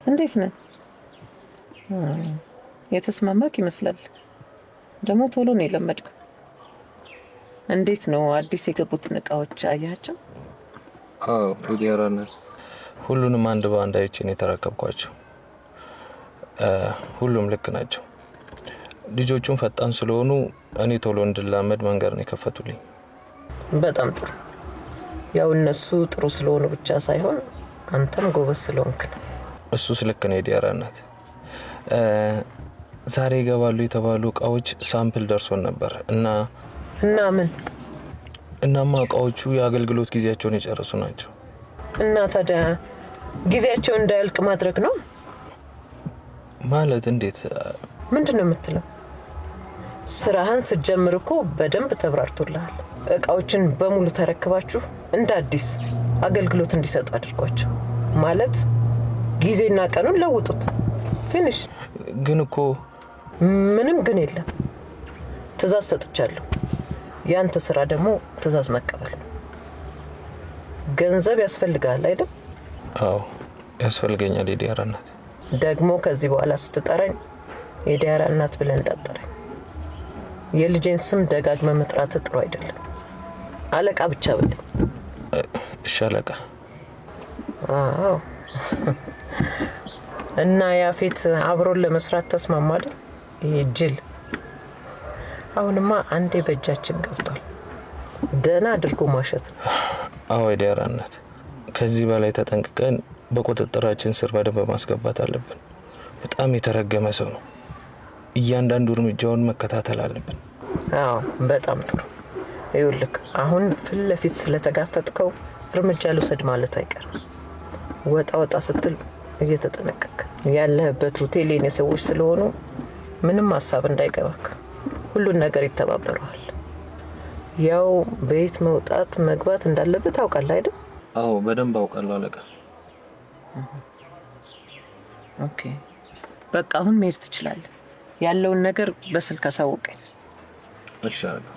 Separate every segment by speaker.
Speaker 1: እንዴት ነህ? የተስማማክ ይመስላል። ደግሞ ቶሎ ነው የለመድከው። እንዴት ነው አዲስ የገቡትን እቃዎች አያቸው?
Speaker 2: አዎ ይገራናል። ሁሉንም አንድ በአንድ አይቼ ነው የተረከብኳቸው። ሁሉም ልክ ናቸው። ልጆቹም ፈጣን ስለሆኑ እኔ ቶሎ እንድላመድ መንገድ ነው የከፈቱልኝ።
Speaker 1: በጣም ጥሩ። ያው እነሱ ጥሩ ስለሆኑ ብቻ ሳይሆን አንተም ጎበዝ ስለሆንክ ነው።
Speaker 2: እሱስ ልክ ነው ዲያራናት። ዛሬ ይገባሉ የተባሉ እቃዎች ሳምፕል ደርሶን ነበር እና
Speaker 1: ምን
Speaker 2: እናማ እቃዎቹ የአገልግሎት ጊዜያቸውን የጨረሱ ናቸው።
Speaker 1: እና ታዲያ ጊዜያቸው እንዳያልቅ ማድረግ ነው
Speaker 2: ማለት? እንዴት?
Speaker 1: ምንድነው የምትለው? ስራህን ስትጀምር እኮ በደንብ ተብራርቶልሃል። እቃዎችን በሙሉ ተረክባችሁ እንደ አዲስ አገልግሎት እንዲሰጡ አድርጓቸው። ማለት ጊዜና ቀኑን ለውጡት። ፊኒሽ።
Speaker 2: ግን እኮ
Speaker 1: ምንም ግን የለም። ትእዛዝ ሰጥቻለሁ። ያንተ ስራ ደግሞ ትእዛዝ መቀበል ነው። ገንዘብ ያስፈልጋል አይደል?
Speaker 2: አዎ ያስፈልገኛል የዲያራ እናት።
Speaker 1: ደግሞ ከዚህ በኋላ ስትጠራኝ የዲያራ እናት ብለህ እንዳትጠራኝ። የልጄን ስም ደጋግመህ መጥራት ጥሩ አይደለም። አለቃ ብቻ በለኝ።
Speaker 2: እሺ አለቃ።
Speaker 1: አዎ። እና ያፌት አብሮን ለመስራት ተስማማል? ይሄ ጅል አሁንማ አንዴ በእጃችን ገብቷል። ደህና አድርጎ ማሸት ነው።
Speaker 2: አዎ የዲያራ እናት፣ ከዚህ በላይ ተጠንቅቀን በቁጥጥራችን ስር በደንብ ማስገባት አለብን። በጣም የተረገመ ሰው ነው። እያንዳንዱ እርምጃውን መከታተል አለብን።
Speaker 1: አዎ በጣም ጥሩ። ይኸውልህ አሁን ፊት ለፊት ስለተጋፈጥከው እርምጃ ልውሰድ ማለቱ አይቀርም። ወጣ ስትል እየተጠነቀቅ ያለህበት ሆቴል የኔ ሰዎች ስለሆኑ ምንም ሀሳብ እንዳይገባክ፣ ሁሉን ነገር ይተባበረዋል። ያው ቤት መውጣት መግባት እንዳለበት ታውቃለህ አይደል?
Speaker 2: አዎ በደንብ አውቃለሁ አለቃ።
Speaker 1: ኦኬ በቃ አሁን መሄድ ትችላለህ። ያለውን ነገር በስልክ አሳውቀኝ።
Speaker 2: እሺ አለቃ።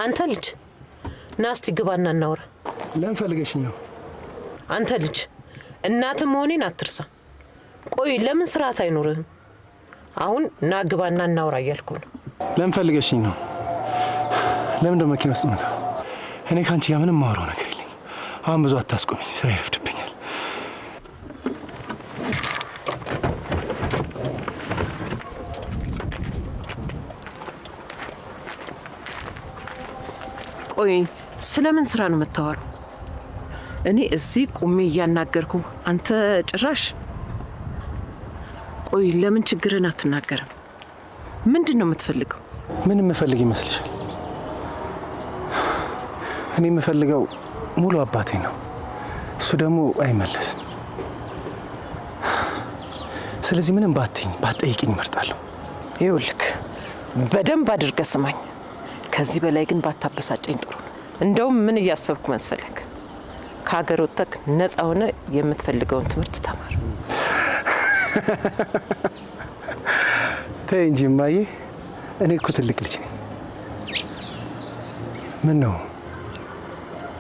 Speaker 1: አንተ ልጅ ናስቲ ግባና እናውራ።
Speaker 3: ለምን ፈልገሽኝ ነው?
Speaker 1: አንተ ልጅ እናት መሆኔን አትርሳ። ቆይ ለምን ስርዓት አይኖርህም? አሁን ና ግባና እናውራ እያልኩ ነው።
Speaker 3: ለምን ፈልገሽኝ ነው? ለምን ደሞ መኪና ውስጥ ነው? እኔ ካንቺ ጋር ምንም ማውራው ነገር የለኝም። አሁን ብዙ አታስቆሚ፣ ስራ ይረፍድብኛል።
Speaker 1: ቆይ ስለምን ስራ ነው የምታወራው? እኔ እዚህ ቁሜ እያናገርኩ አንተ ጭራሽ። ቆይ ለምን ችግርን አትናገርም? ምንድን ነው የምትፈልገው?
Speaker 3: ምን የምፈልግ ይመስልሻል? እኔ የምፈልገው ሙሉ አባቴ ነው። እሱ ደግሞ አይመለስም። ስለዚህ ምንም ባትጠይቂኝ እመርጣለሁ።
Speaker 1: ይኸውልህ በደንብ አድርገህ ስማኝ። ከዚህ በላይ ግን ባታበሳጨኝ ጥሩ ነው። እንደውም ምን እያሰብኩ መሰለክ? ከሀገር ወጥተህ ነፃ ሆነ የምትፈልገውን ትምህርት ተማር።
Speaker 3: ተይ እንጂ እማዬ፣ እኔ እኮ ትልቅ ልጅ ነኝ። ምን ነው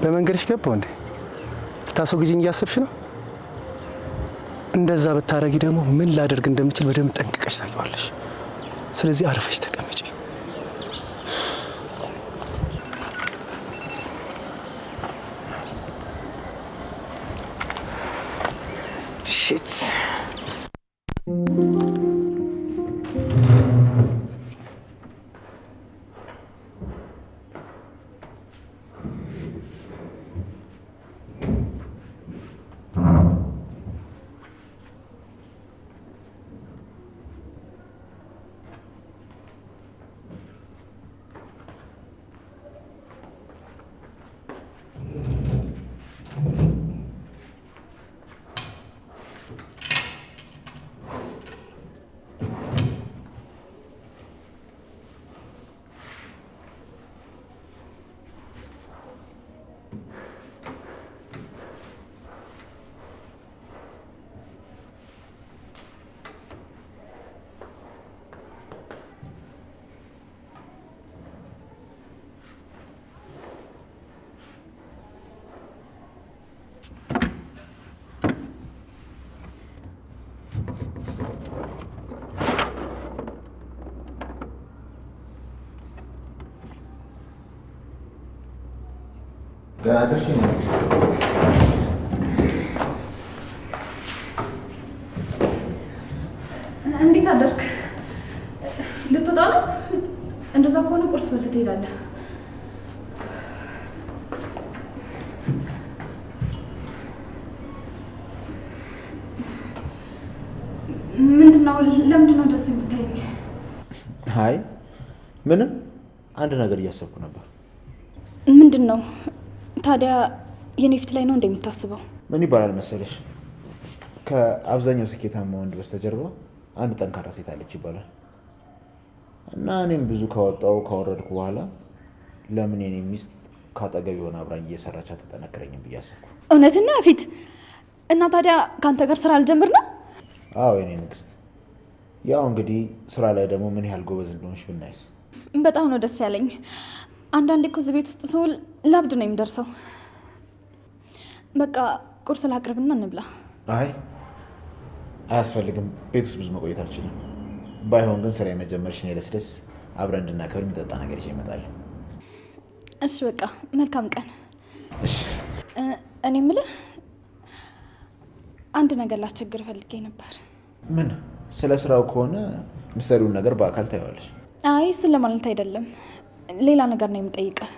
Speaker 3: በመንገድሽ ገባው እንዴ? ልታስወግጂኝ እያሰብሽ ነው? እንደዛ ብታረጊ ደግሞ ምን ላደርግ እንደምችል በደንብ ጠንቅቀሽ ታውቂዋለሽ። ስለዚህ አርፈሽ ተቀመጪ።
Speaker 1: ሽት
Speaker 4: ደህና ደርሽ ንግስት?
Speaker 5: እንዴት አደርክ? ልትወጣ ነው? እንደዛ ከሆነ ቁርስ በልተህ ትሄዳለህ። ምንድነው? ለምንድነው ደስ የምታየኝ?
Speaker 4: አይ ምንም፣ አንድ ነገር እያሰብኩ ነበር።
Speaker 5: ምንድን ነው ታዲያ? የኔ ፊት ላይ ነው እንደምታስበው?
Speaker 4: ምን ይባላል መሰለሽ፣ ከአብዛኛው ስኬታማ ወንድ በስተጀርባ አንድ ጠንካራ ሴት አለች ይባላል። እና እኔም ብዙ ካወጣው ካወረድኩ በኋላ ለምን የኔ ሚስት ካጠገብ የሆነ አብራኝ እየሰራች አትጠነክረኝም ብዬ አሰብኩ።
Speaker 5: እውነትና ፊት እና ታዲያ ከአንተ ጋር ስራ አልጀምር ነው?
Speaker 4: አዎ የኔ ንግስት፣ ያው እንግዲህ ስራ ላይ ደግሞ ምን ያህል ጎበዝ እንደሆንሽ ብናይስ።
Speaker 5: በጣም ነው ደስ ያለኝ። አንዳንዴ እኮ እዚህ ቤት ውስጥ ስውል ላብድ ነው የሚደርሰው። በቃ ቁርስ ላቅርብና እንብላ።
Speaker 4: አይ አያስፈልግም፣ ቤት ውስጥ ብዙ መቆየት አልችልም። ባይሆን ግን ስራ የመጀመርሽን የለስለስ አብረን እንድናከብር የሚጠጣ ነገር ይዤ እመጣለሁ።
Speaker 5: እሺ በቃ መልካም ቀን።
Speaker 4: እሺ
Speaker 5: እኔ የምልህ አንድ ነገር ላስቸግር ፈልጌ ነበር።
Speaker 4: ምን? ስለ ስራው ከሆነ ምሰሪውን ነገር በአካል ታየዋለሽ።
Speaker 5: አይ እሱን ለማለት አይደለም፣ ሌላ ነገር ነው የምጠይቀህ።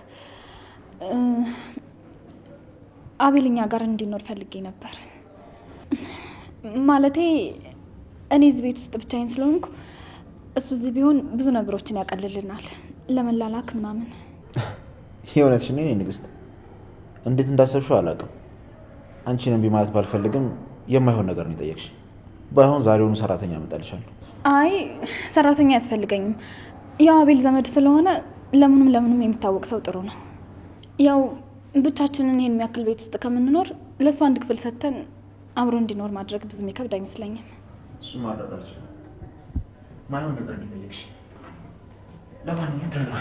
Speaker 5: አቤል እኛ ጋር እንዲኖር ፈልጌ ነበር። ማለቴ እኔ እዚህ ቤት ውስጥ ብቻዬን ስለሆንኩ እሱ እዚህ ቢሆን ብዙ ነገሮችን ያቀልልናል፣ ለመላላክ ምናምን።
Speaker 4: የእውነትሽን ነው ንግስት? እንዴት እንዳሰብሽው አላውቅም። አንቺን እምቢ ማለት ባልፈልግም የማይሆን ነገር ነው የጠየቅሽ። ባይሆን ዛሬውኑ ሰራተኛ አመጣልሻለሁ።
Speaker 5: አይ ሰራተኛ አያስፈልገኝም። ያው አቤል ዘመድ ስለሆነ ለምንም የሚታወቅ ሰው ጥሩ ነው። ያው ብቻችንን ይሄን የሚያክል ቤት ውስጥ ከምንኖር ለእሱ አንድ ክፍል ሰጥተን አብሮ እንዲኖር ማድረግ ብዙ የሚከብድ አይመስለኝም።
Speaker 4: እሱ ማድረግ አልችልም። ማይሆን ነገር ነው የጠየቅሽ። ለማንኛውም ደህና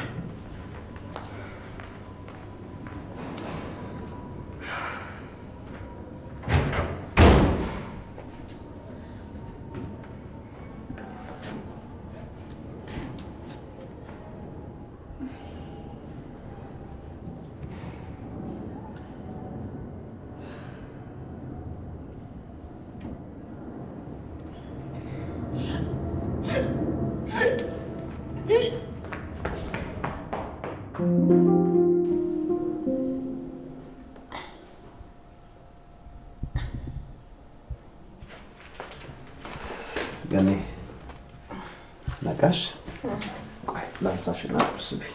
Speaker 4: ገኔ ነቃሽ? ቆይ ላንሳሽና ቁርስ ብይ።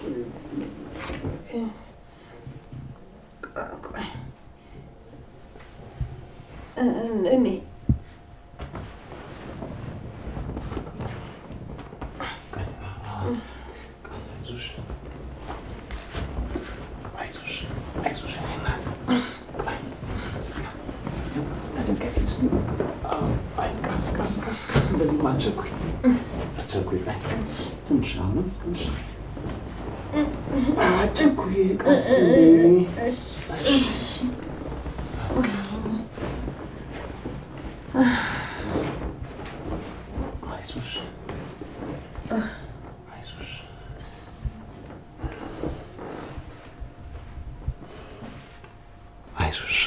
Speaker 1: እኔ
Speaker 4: እንደዚህ ማቸኩኝ ትንሽ አሁንም ትንሽ አቸኩኝ። ቀስ አይዞሽ አይዞሽ። አይዞሽ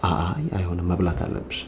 Speaker 4: አይ አይሆንም፣ መብላት አለብሽ።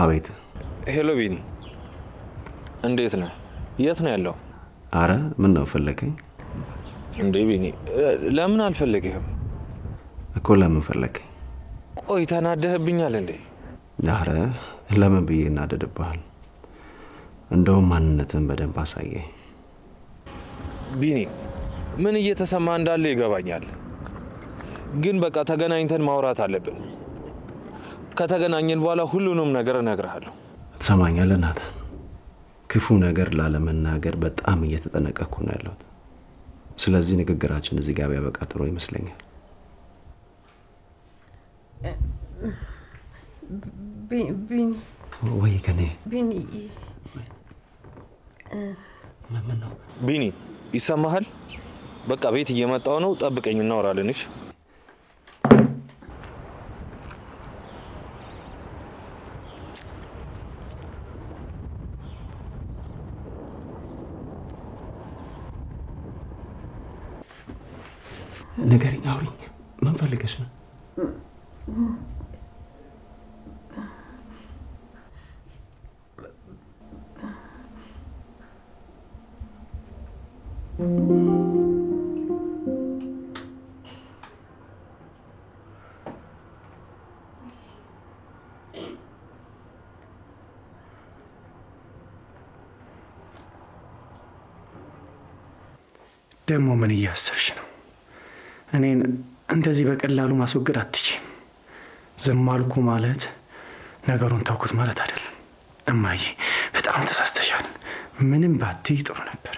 Speaker 4: አቤት።
Speaker 2: ሄሎ ቢኒ፣ እንዴት ነህ? የት ነው ያለው?
Speaker 4: አረ ምን ነው ፈለገኝ
Speaker 2: እንዴ ቢኒ፣ ለምን አልፈለግህም
Speaker 4: እኮ? ለምን ፈለገኝ?
Speaker 2: ቆይ ተናደህብኛል እንዴ?
Speaker 6: ኧረ ለምን ብዬ እናደድብሃል? እንደውም ማንነትን በደንብ አሳየኝ።
Speaker 2: ቢኒ ምን እየተሰማ እንዳለ ይገባኛል፣ ግን በቃ ተገናኝተን ማውራት አለብን። ከተገናኘን በኋላ ሁሉንም ነገር እነግርሃለሁ።
Speaker 6: ትሰማኛለህ ናታን? ክፉ ነገር ላለመናገር በጣም እየተጠነቀቅኩ ነው ያለሁት። ስለዚህ ንግግራችን እዚህ ጋር ቢያበቃ ጥሩ ይመስለኛል።
Speaker 7: ቢኒ
Speaker 6: ወይ ከኔ
Speaker 7: ቢኒ
Speaker 6: ምን ነው?
Speaker 2: ቢኒ ይሰማሃል? በቃ ቤት እየመጣው ነው፣ ጠብቀኝ፣ እናወራለን። እሺ
Speaker 6: ንገሪኝ፣ አውሪኝ። ምን ፈልገሽ ነው?
Speaker 3: ደግሞ ምን እያሰብሽ ነው? እኔን እንደዚህ በቀላሉ ማስወገድ አትችይም። ዝም አልኩ ማለት ነገሩን ተውኩት ማለት አይደለም። እማዬ በጣም ተሳስተሻል። ምንም ባትይ ጥሩ ነበር።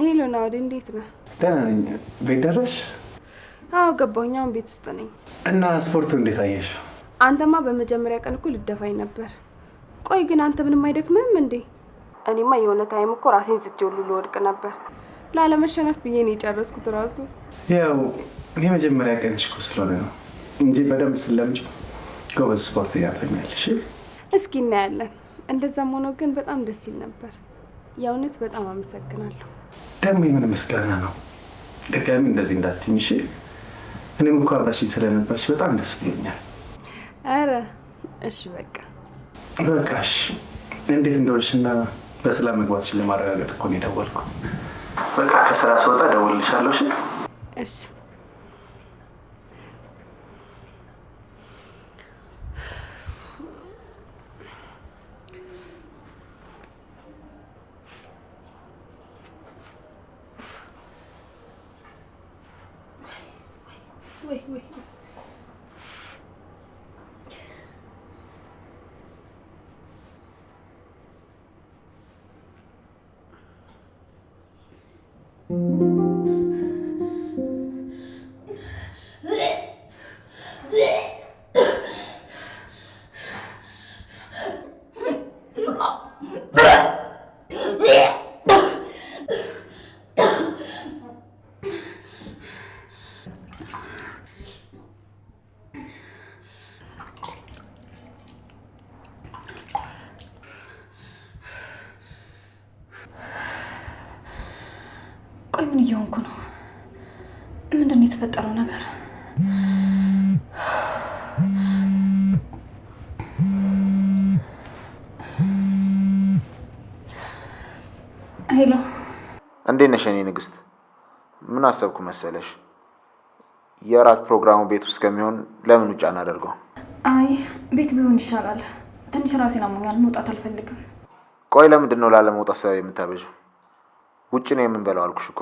Speaker 7: ሄሎ ናውድ፣ እንዴት ነህ?
Speaker 3: ደህና ነኝ። ቤት ደረስሽ?
Speaker 7: አዎ ገባሁኝ። አሁን ቤት ውስጥ ነኝ።
Speaker 3: እና ስፖርቱ እንዴት አየሽ?
Speaker 7: አንተማ በመጀመሪያ ቀን እኮ ልደፋኝ ነበር። ቆይ ግን አንተ ምንም አይደክምህም እንዴ? እኔማ የሆነ ታይም እኮ ራሴን ዝጄ ሁሉ ልወድቅ ነበር። ላለመሸነፍ ብዬ ነው የጨረስኩት ራሱ።
Speaker 3: ያው እኔ መጀመሪያ ቀንሽ እኮ ስለሆነ ነው እንጂ በደንብ ስለምጪው ጎበዝ ስፖርት እያተኛለሽ።
Speaker 7: እስኪ እናያለን። እንደዛም ሆኖ ግን በጣም ደስ ይል ነበር። የእውነት በጣም አመሰግናለሁ።
Speaker 3: ደግሞ የምን ምስጋና ነው? ድጋሚ እንደዚህ እንዳትይኝ እሺ? እኔም እኮ አብራሽኝ ስለነበርሽ በጣም ደስ ብሎኛል።
Speaker 7: አረ እሺ በቃ
Speaker 3: በቃሽ። እንዴት እንደሆንሽና በሰላም መግባትሽን ለማረጋገጥ እኮ ነው የደወልኩት። በቃ ከስራ ስወጣ እደውልልሻለሁ። እሺ?
Speaker 7: እሺ። ወይ
Speaker 5: ቆይ ምን እየሆንኩ ነው? ምንድን ነው የተፈጠረው ነገር? ሄሎ፣
Speaker 4: እንዴት ነሽ የኔ ንግስት? ምን አሰብኩ መሰለሽ? የራት ፕሮግራሙ ቤት ውስጥ ከሚሆን ለምን ውጭ አናደርገው?
Speaker 5: አይ ቤት ቢሆን ይሻላል። ትንሽ ራሴን አሞኛል፣ መውጣት አልፈልግም።
Speaker 4: ቆይ ለምንድን ነው ላለመውጣት ሰበብ የምታበዥው? ውጭ ነው የምንበላው አልኩሽ እኮ።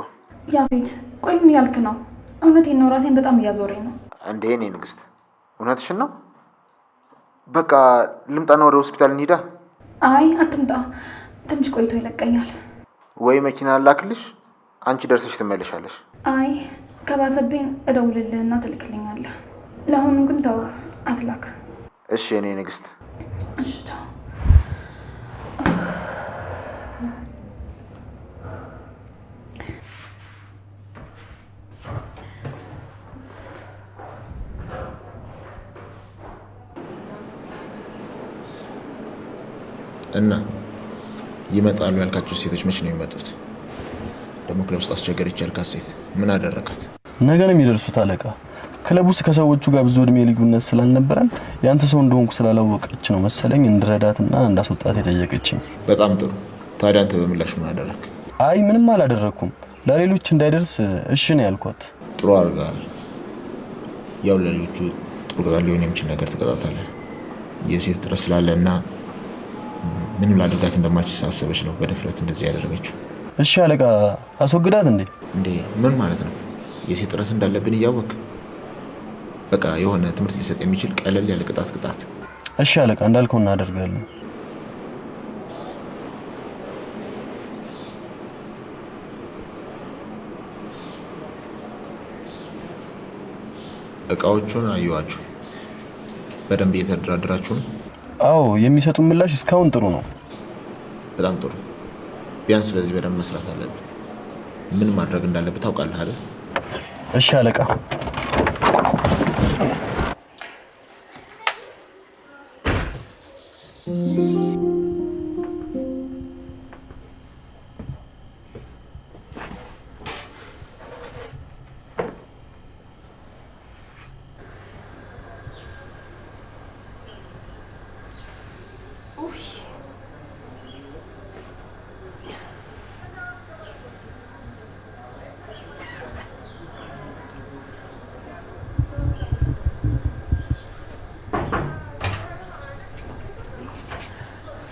Speaker 5: ያፌት፣ ቆይ ምን ያልክ ነው? እውነቴን ነው፣ ራሴን በጣም እያዞረኝ ነው።
Speaker 4: እንዴ የኔ ንግስት እውነትሽን ነው? በቃ ልምጣና ወደ ሆስፒታል እንሂዳ?
Speaker 5: አይ አትምጣ፣ ትንሽ ቆይቶ ይለቀኛል።
Speaker 4: ወይ መኪና ላክልሽ፣ አንቺ ደርሰሽ ትመለሻለሽ።
Speaker 5: አይ ከባሰብኝ እደውልልህና ትልክልኛለህ። ለአሁኑ ግን ተው፣ አትላክ።
Speaker 4: እሺ የኔ ንግስት።
Speaker 5: እሺ ተው።
Speaker 4: እና ይመጣሉ ያልካቸው ሴቶች መቼ ነው የሚመጡት? ደግሞ ክለብ ውስጥ አስቸገረች ያልካት ሴት ምን አደረካት?
Speaker 8: ነገ ነው የሚደርሱት አለቃ። ክለብ ውስጥ ከሰዎቹ ጋር ብዙ እድሜ ልዩነት ስላልነበረን ያንተ ሰው እንደሆንኩ ስላላወቀች ነው መሰለኝ እንድረዳትና እንዳስወጣት የጠየቀችኝ።
Speaker 4: በጣም ጥሩ። ታዲያ አንተ በምላሹ ምን አደረክ?
Speaker 8: አይ ምንም አላደረኩም። ለሌሎች እንዳይደርስ እሺ ነው ያልኳት።
Speaker 4: ጥሩ አድርገሃል። ያው ለሌሎቹ ጥሩ ቅጣት ሊሆን የሚችል ነገር ትቀጣታለህ። የሴት ጥረት ስላለና ምንም ላድርጋት እንደማችል ሳሰበች ነው በድፍረት እንደዚህ ያደረገችው።
Speaker 8: እሺ አለቃ አስወግዳት እንዴ?
Speaker 4: ምን ማለት ነው? የሴት ጥረት እንዳለብን እያወቅ በቃ የሆነ ትምህርት ሊሰጥ የሚችል ቀለል ያለ ቅጣት።
Speaker 8: እሺ አለቃ እንዳልከው እናደርጋለን።
Speaker 4: እቃዎቹን አየዋችሁ? በደንብ እየተደራደራችሁ ነው?
Speaker 8: አዎ የሚሰጡን ምላሽ እስካሁን ጥሩ ነው።
Speaker 4: በጣም ጥሩ። ቢያንስ ስለዚህ በደንብ መስራት አለብን። ምን ማድረግ እንዳለብህ ታውቃለህ አይደል?
Speaker 8: እሺ አለቃ።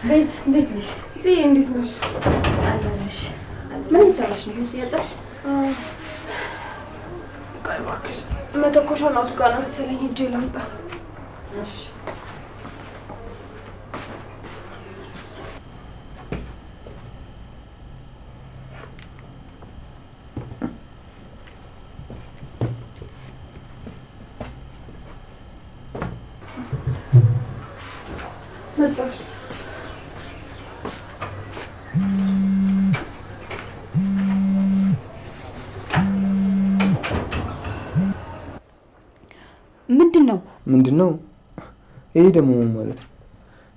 Speaker 5: ቤዝ እንዴት ነሽ?
Speaker 7: እንዴት ነሽ?
Speaker 5: አለሽ? ምን ይሰራሽ ነው? ልብስ ያጠብሽ?
Speaker 7: ቆይ እባክሽ መተኮሻ እናቱ ጋር ነው መሰለኝ ሂጅ ላምጣ።
Speaker 5: እሺ
Speaker 7: መጣሽ?
Speaker 3: ምንድነው? ይሄ ደግሞ ማለት ነው?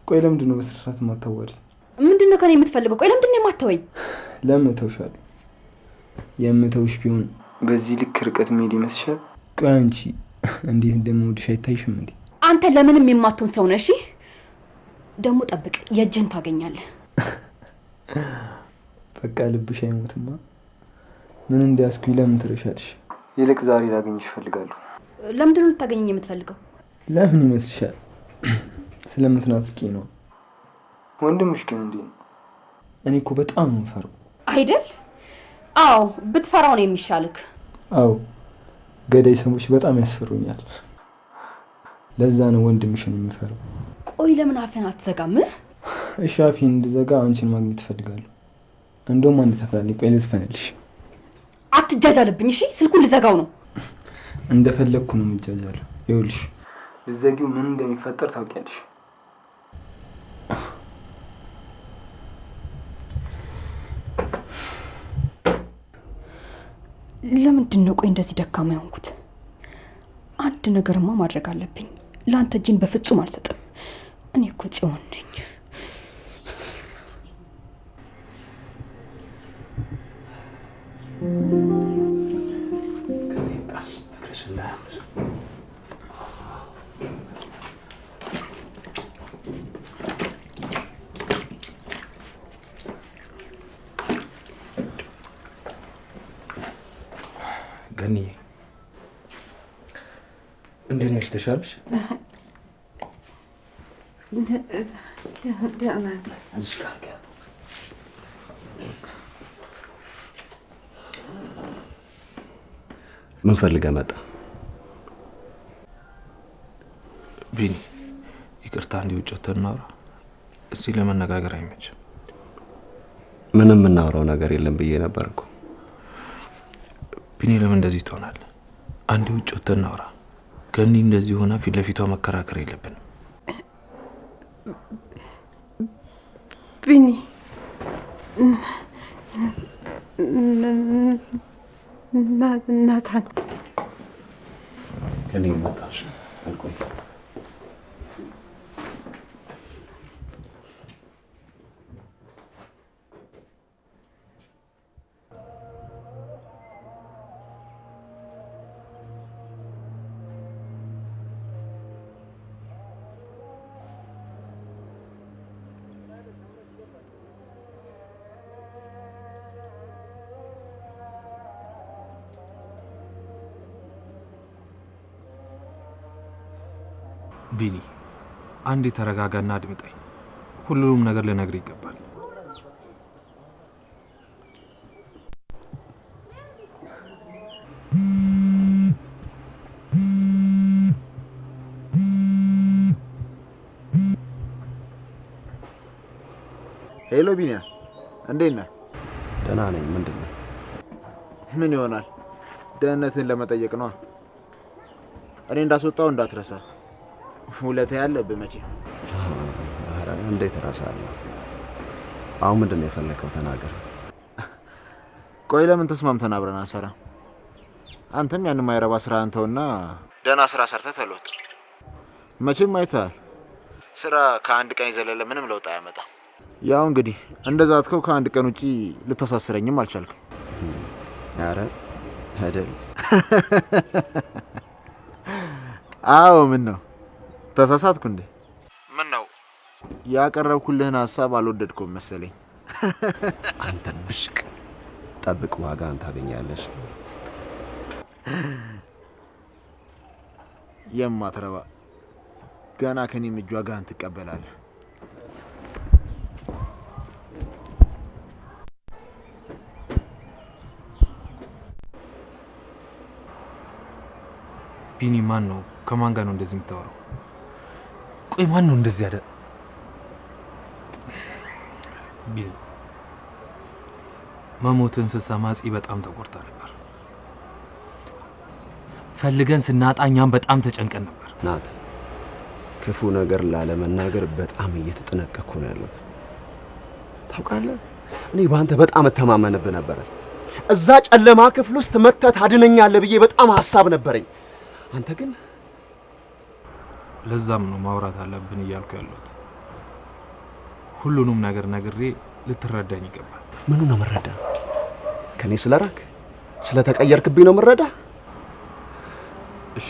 Speaker 3: ቆይ ለምንድን ነው በስርዓት ማታወሪ?
Speaker 5: ምንድነው ከኔ የምትፈልገው? ቆይ ለምንድን ነው የማታወኝ?
Speaker 3: ለምን ተውሻለሁ? የምተውሽ ቢሆን በዚህ ልክ ርቀት መሄድ ይመስልሻል? ቆይ አንቺ እንዴት እንደምወድሽ አይታይሽም እንዴ?
Speaker 5: አንተ ለምንም የማትሆን ሰው ነህ። እሺ ደግሞ ጠብቅ፣ የእጅን ታገኛለህ።
Speaker 3: በቃ ልብሽ አይሞትማ። ምን እንዲያስኩኝ ለምን ትረሻለሽ? ይልቅ ዛሬ ላገኝሽ እፈልጋለሁ።
Speaker 5: ለምንድን ነው ልታገኘኝ የምትፈልገው?
Speaker 3: ለምን ይመስልሻል? ስለምትናፍቂ ነው። ወንድምሽ ግን እንዴ? እኔ እኮ በጣም ነው የምፈራው።
Speaker 5: አይደል? አዎ ብትፈራው ነው የሚሻልክ።
Speaker 3: አዎ ገዳይ ሰዎች በጣም ያስፈሩኛል። ለዛ ነው ወንድምሽን የምፈራው።
Speaker 5: ቆይ ለምን አፈን አትዘጋም?
Speaker 3: እሺ አፌን እንድዘጋ አንቺን ማግኘት እፈልጋለሁ። እንደውም አንድ ዘፈን ቆይ ልዝፈንልሽ።
Speaker 5: አትጃጃልብኝ እሺ? ስልኩን ልዘጋው ነው።
Speaker 3: እንደፈለግኩ ነው የምጃጃለው። ይኸውልሽ ብትዘጊው ምን እንደሚፈጠር ታውቂያለሽ።
Speaker 5: ለምንድን ነው ቆይ እንደዚህ ደካማ የሆንኩት? አንድ ነገርማ ማድረግ አለብኝ። ለአንተ እጅን በፍጹም አልሰጥም። እኔ እኮ ጽዮን ነኝ።
Speaker 2: ገኒ እንዴት ነሽ? ተሻለሽ?
Speaker 6: ምን ፈልገህ መጣ?
Speaker 2: ቢኒ ይቅርታ፣ እንዲህ ውጭ ወጥተን እናውራ። እዚህ ለመነጋገር አይመችም።
Speaker 6: ምንም የምናወራው ነገር የለም ብዬ ነበር እኮ።
Speaker 2: ቢኒ ለምን እንደዚህ ትሆናለህ? አንዴ ውጭ ወጥተን እናውራ። ገኒ እንደዚህ ሆና ፊት ለፊቷ መከራከር የለብንም።
Speaker 7: ቢኒ ናታን
Speaker 6: ገኒ መጣሽ አልቆይ።
Speaker 2: ቢኒ አንዴ ተረጋጋና አድምጠኝ። ሁሉንም ነገር ልነግር ይገባል።
Speaker 4: ሄሎ ቢኒያ፣ እንዴት ነህ?
Speaker 6: ደህና ነኝ። ምንድን ነው?
Speaker 4: ምን ይሆናል? ደህንነትን ለመጠየቅ ነው። እኔ እንዳስወጣው እንዳትረሳ። ውለታ ያለብህ መቼ።
Speaker 6: ኧረ እንዴት እረሳለሁ? አሁን ምንድን ነው የፈለከው? ተናገር።
Speaker 4: ቆይ ለምን ተስማምተን አብረን አንሰራ? አንተም ያን የማይረባ ስራ አንተውና ደህና ስራ ሰርተህ ተለወጥ። መቼም አይተሃል፣ ስራ ከአንድ ቀን የዘለለ ምንም ለውጥ አያመጣም። ያው እንግዲህ እንደዛ አትከው ከአንድ ቀን ውጪ ልታሳስረኝም አልቻልክም።
Speaker 6: ኧረ አይደል?
Speaker 4: አዎ። ምን ነው ተሳሳትኩ እንዴ? ምን ነው ያቀረብኩልህን ሀሳብ አልወደድኩም መሰለኝ።
Speaker 6: አንተ ብሽቅ ጠብቅ፣ ዋጋን ታገኛለሽ።
Speaker 4: የማትረባ ገና ከኔም እጅ ዋጋህን ትቀበላለህ።
Speaker 2: ቢኒ ማን ነው? ከማን ጋር ነው እንደዚህ የምታወራው? ቆይ ማን ነው እንደዚህ ያደ? ቢኒ መሞትን ስትሰማ ጽ በጣም ተቆርጣ ነበር። ፈልገን ስናጣ እኛም በጣም ተጨንቀን ነበር።
Speaker 6: ናት ክፉ ነገር ላለመናገር በጣም እየተጠነቀቅኩ ነው ያለሁት። ታውቃለህ፣ እኔ በአንተ በጣም እተማመንብህ ነበር። እዛ ጨለማ ክፍል ውስጥ መተህ ታድነኛለህ ብዬ በጣም ሀሳብ ነበረኝ። አንተ ግን
Speaker 2: ለዛም ነው ማውራት አለብን እያልኩ ያለሁት። ሁሉንም ነገር ነግሬ ልትረዳኝ ይገባል።
Speaker 6: ምኑ ነው መረዳ? ከኔ ስለራክ ስለተቀየርክብኝ ነው መረዳ?
Speaker 2: እሺ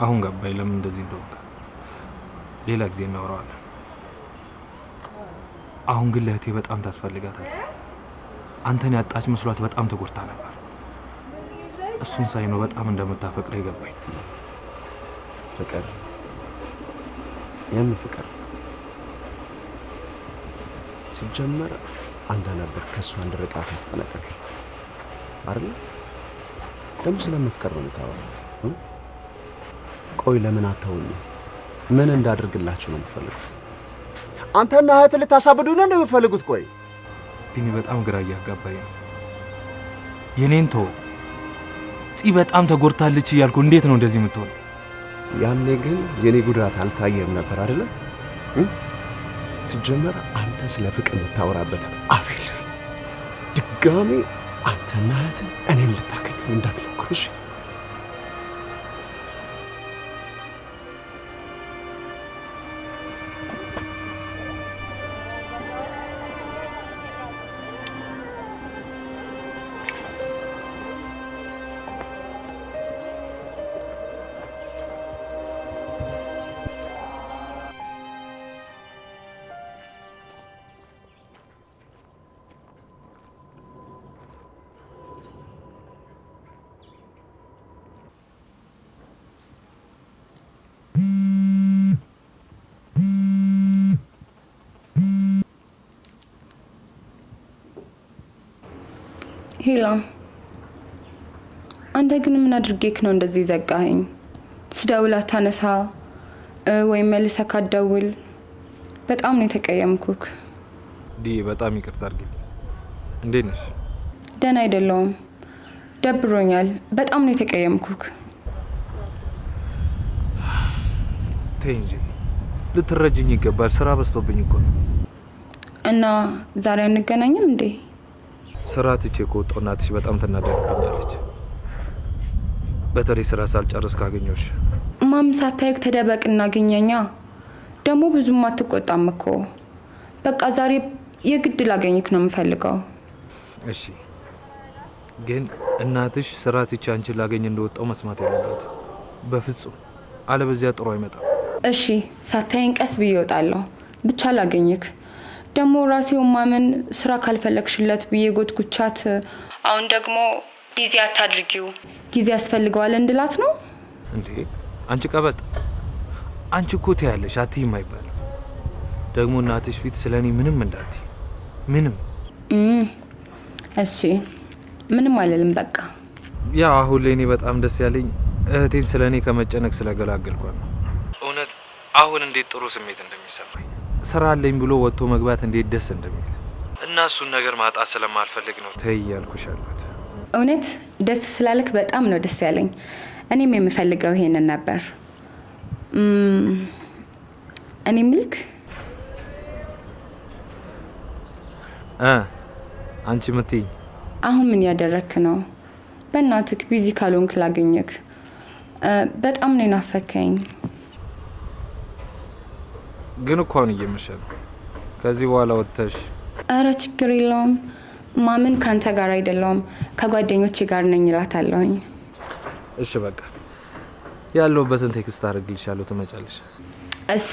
Speaker 2: አሁን ገባኝ ለምን እንደዚህ እንደሆነ። ሌላ ጊዜ እናወራዋለን። አሁን ግን ለእህቴ በጣም ታስፈልጋታል። አንተን ያጣች መስሏት በጣም ተጎድታ ነበር። እሱን ሳይ ነው በጣም እንደምታፈቅረው ይገባኝ።
Speaker 6: ፍቅር የምን ፍቅር? ሲጀመር አንተ ነበር ከእሷ እንድርቃ ታስጠነቀቀኝ አይደል? ደግሞ ስለምን ፍቅር ነው የምታወራው? ቆይ ለምን አተውኝ? ምን እንዳደርግላችሁ ነው የምትፈልጉት? አንተና እህት ልታሳብዱ ነው የምትፈልጉት? ቆይ
Speaker 2: ቢኒ በጣም ግራ እያጋባኝ ነው። የኔን ተው ጽ በጣም ተጎድታለች እያልኩ እንዴት ነው እንደዚህ የምትሆነው?
Speaker 6: ያኔ ግን የኔ ጉዳት አልታየም ነበር አይደለ? ሲጀመር አንተ ስለ ፍቅር የምታወራበት አቤል ድጋሜ አንተና እህት እኔን ልታገኙ እንዳትሞክሩሽ።
Speaker 9: ሄላ አንተ ግን ምን አድርጌክ ነው እንደዚህ ዘጋኸኝ? ስደውል አታነሳ ወይም መልሰህ ካትደውል በጣም ነው የተቀየምኩክ።
Speaker 2: ዲ በጣም ይቅርታ አድርጊልኝ። እንዴት ነሽ?
Speaker 9: ደህና አይደለሁም፣ ደብሮኛል። በጣም ነው የተቀየምኩክ።
Speaker 2: ተይ እንጂ ልትረጅኝ ይገባል። ስራ በዝቶብኝ እኮ ነው።
Speaker 9: እና ዛሬ አንገናኝም እንዴ?
Speaker 2: ስራ ትቼ ከወጣሁ እናትሽ በጣም ትናደድብኛለች። በተለይ ስራ ሳልጨርስ ካገኘሁሽ።
Speaker 9: ማም ሳታይክ ተደበቅ እናገኘኛ። ደግሞ ብዙም አትቆጣም እኮ። በቃ ዛሬ የግድ ላገኝክ ነው የምፈልገው።
Speaker 2: እሺ ግን እናትሽ ስራ ትቼ አንቺን ላገኝ እንደወጣው መስማት ያለባት በፍጹም፣ አለበዚያ ጥሩ አይመጣም።
Speaker 9: እሺ ሳታይን ቀስ ብዬ እወጣለሁ፣ ብቻ ላገኝክ። ደግሞ ራሴው ማመን ስራ ካልፈለግሽለት ብዬ ጎትኩቻት። አሁን ደግሞ ጊዜ አታድርጊው ጊዜ ያስፈልገዋል እንድላት ነው
Speaker 2: እንዴ? አንቺ ቀበጥ አንቺ እኮ ትያለሽ አትይም አይባልም። ደግሞ እናትሽ ፊት ስለኔ ምንም እንዳትይ ምንም።
Speaker 9: እሺ ምንም አልልም በቃ።
Speaker 2: ያ አሁን ላይ እኔ በጣም ደስ ያለኝ እህቴን ስለኔ ከመጨነቅ ስለገላገልኳት ነው። እውነት አሁን እንዴት ጥሩ ስሜት እንደሚሰማኝ ስራ አለኝ ብሎ ወጥቶ መግባት እንዴት ደስ እንደሚል እና እሱን ነገር ማጣት ስለማልፈልግ ነው ተይ ያልኩሽ አልኩት።
Speaker 9: እውነት ደስ ስላለክ በጣም ነው ደስ ያለኝ። እኔም የምፈልገው ይሄንን ነበር። እኔ ምልክ
Speaker 2: አንቺ ምትይ
Speaker 9: አሁን ምን ያደረክ ነው? በእናትክ ቢዚ ካልሆንክ ላገኘክ። በጣም ነው ናፈከኝ።
Speaker 2: ግን እኮ አሁን እየመሸ ነው። ከዚህ በኋላ ወጥተሽ
Speaker 9: አረ ችግር የለውም። ማምን ካንተ ጋር አይደለም ከጓደኞቼ ጋር ነኝ እላታለሁኝ።
Speaker 2: እሺ በቃ ያለውበትን ቴክስት አድርግልሻለሁ ትመጫለሽ።
Speaker 9: እሺ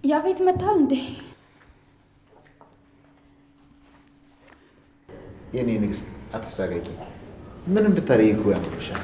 Speaker 5: ያፌት መታል እንዴ?
Speaker 4: የኔ ንግስት አትሳቀቂ። ምንም ብታረጊ እኮ ያምርብሻል።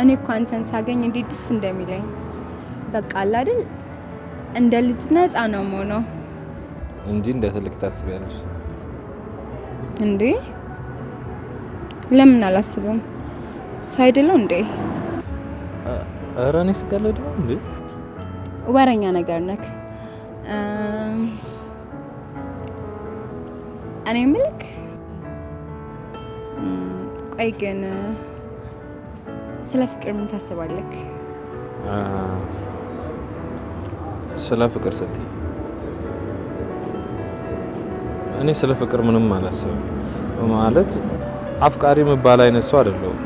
Speaker 9: እኔ እኮ አንተን ሳገኝ እንዴት ደስ እንደሚለኝ በቃ አለ አይደል እንደ ልጅ ነፃ ነው የምሆነው
Speaker 2: እንጂ እንደ ትልቅ ታስቢያለሽ
Speaker 9: እንዴ? ለምን አላስብም? ሰው አይደለም እንዴ?
Speaker 2: ኧረ እኔ ስቀልድ ነው እንዴ?
Speaker 9: ወረኛ ነገር ነክ። እኔ ምልክ ቆይ ግን ስለ ፍቅር ምን ታስባለህ?
Speaker 2: ስለ ፍቅር ስትይ እኔ ስለ ፍቅር ምንም አላስብም። ማለት አፍቃሪ መባል አይነት ሰው አይደለሁም።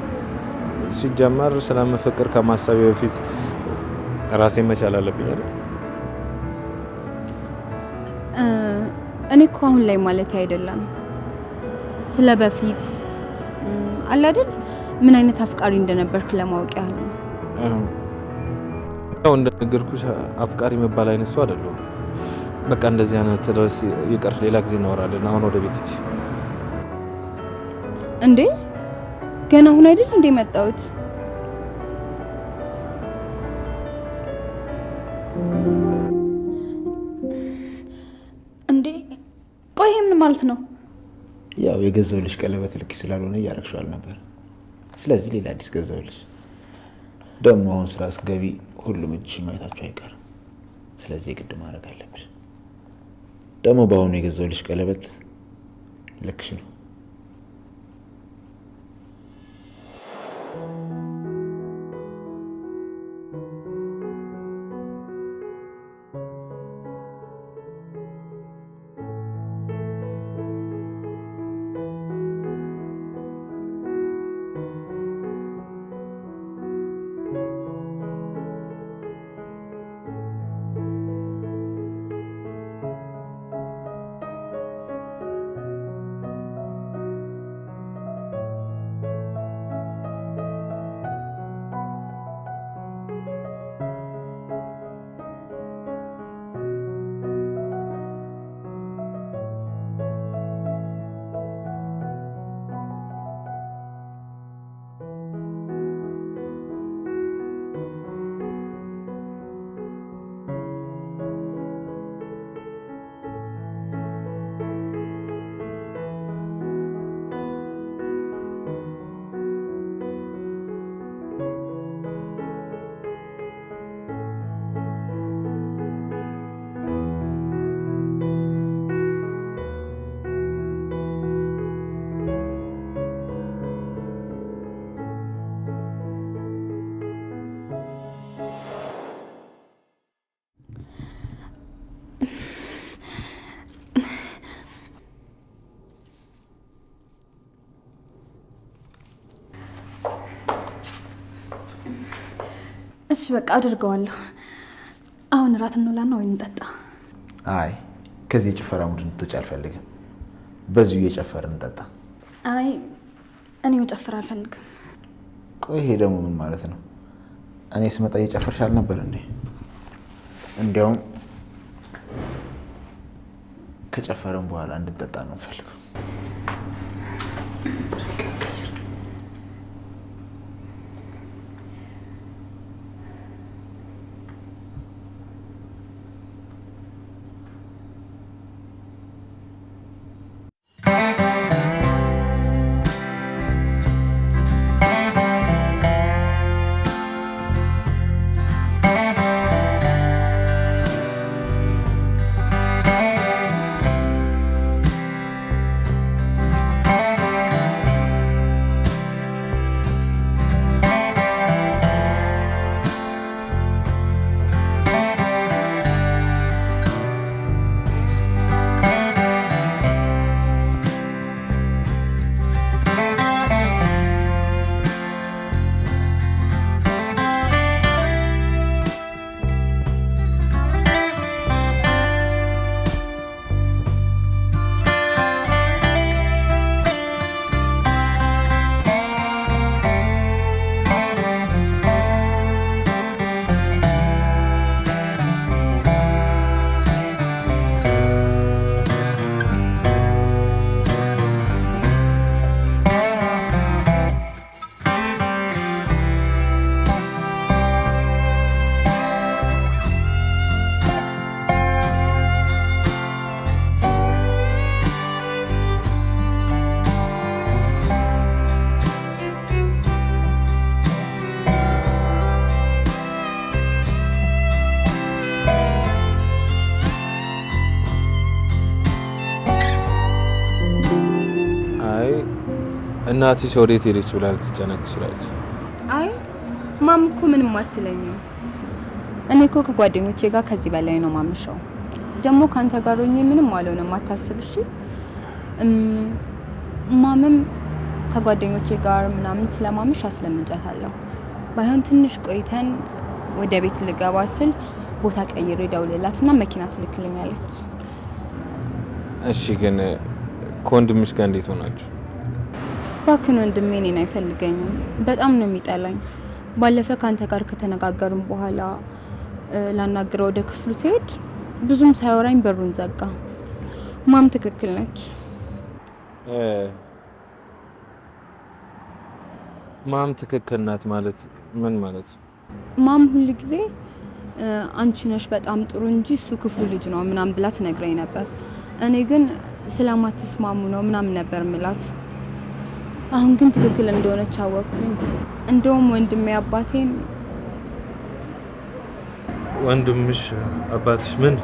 Speaker 2: ሲጀመር ስለምፍቅር ከማሰብ በፊት ራሴን መቻል አለብኝ አይደል?
Speaker 9: እኔ እኮ አሁን ላይ ማለት አይደለም ስለ በፊት አለ አይደል ምን አይነት አፍቃሪ እንደነበርክ ለማወቅ ያህል ነው።
Speaker 2: ያው እንደነገርኩሽ አፍቃሪ መባል አይነት ሰው አይደለሁም። በቃ እንደዚህ አይነት ድረስ ይቅር፣ ሌላ ጊዜ እናወራለን። አሁን ወደ ቤት ሂጂ።
Speaker 9: እንዴ ገና አሁን አይደል እንዴ መጣሁት?
Speaker 5: እንዴ ቆይ ምን ማለት ነው?
Speaker 4: ያው የገዛውልሽ ቀለበት ልክ ስላልሆነ እያረግሽዋል ነበር። ስለዚህ ሌላ አዲስ ገዛውልሽ። ደግሞ አሁን ስራ አስገቢ ሁሉም እጅሽ ማየታቸው አይቀርም። ስለዚህ ግድ ማድረግ አለብሽ። ደግሞ በአሁኑ የገዛውልሽ ቀለበት ልክሽ ነው።
Speaker 5: እሺ በቃ አድርገዋለሁ። አሁን እራት እንውላና ወይ እንጠጣ።
Speaker 4: አይ ከዚህ የጭፈራ ሙድ እንድትወጪ አልፈልግም። በዚሁ እየጨፈርን እንጠጣ።
Speaker 5: አይ እኔ መጨፈር አልፈልግም።
Speaker 4: ቆይ ይሄ ደግሞ ምን ማለት ነው? እኔ ስመጣ እየጨፈርሽ አልነበር እንዴ? እንዲያውም ከጨፈረን በኋላ እንድጠጣ ነው የምፈልገው።
Speaker 2: እናትሽ ወዴት ሄደች ብላ ልትጨነቅ ትችላለች።
Speaker 9: አይ ማም እኮ ምንም አትለኝም። እኔ እኮ ከጓደኞቼ ጋር ከዚህ በላይ ነው ማምሸው። ደግሞ ካንተ ጋር ሆኜ ምንም አልሆነም አታስብ እሺ። ማምም ከጓደኞቼ ጋር ምናምን ስለማምሽ አስለምጃታለሁ። ባይሆን ትንሽ ቆይተን ወደ ቤት ልገባ ስል ቦታ ቀይሬ ደውልላትና መኪና ትልክልኛለች።
Speaker 2: እሺ ግን ከወንድምሽ ጋር እንዴት ሆናችሁ?
Speaker 9: ባክን ወንድሜ እኔን አይፈልገኝም። በጣም ነው የሚጠላኝ። ባለፈ ካንተ ጋር ከተነጋገርን በኋላ ላናግረው ወደ ክፍሉ ሲሄድ ብዙም ሳይወራኝ በሩን ዘጋ። ማም ትክክል ነች።
Speaker 2: ማም ትክክል ናት ማለት ምን ማለት?
Speaker 9: ማም ሁሉ ጊዜ አንቺ ነሽ በጣም ጥሩ እንጂ እሱ ክፉ ልጅ ነው ምናምን ብላ ትነግረኝ ነበር። እኔ ግን ስለማትስማሙ ነው ምናምን ነበር ምላት። አሁን ግን ትክክል እንደሆነች አወቅኩኝ። እንደውም ወንድሜ አባቴን
Speaker 2: ወንድምሽ አባትሽ ምን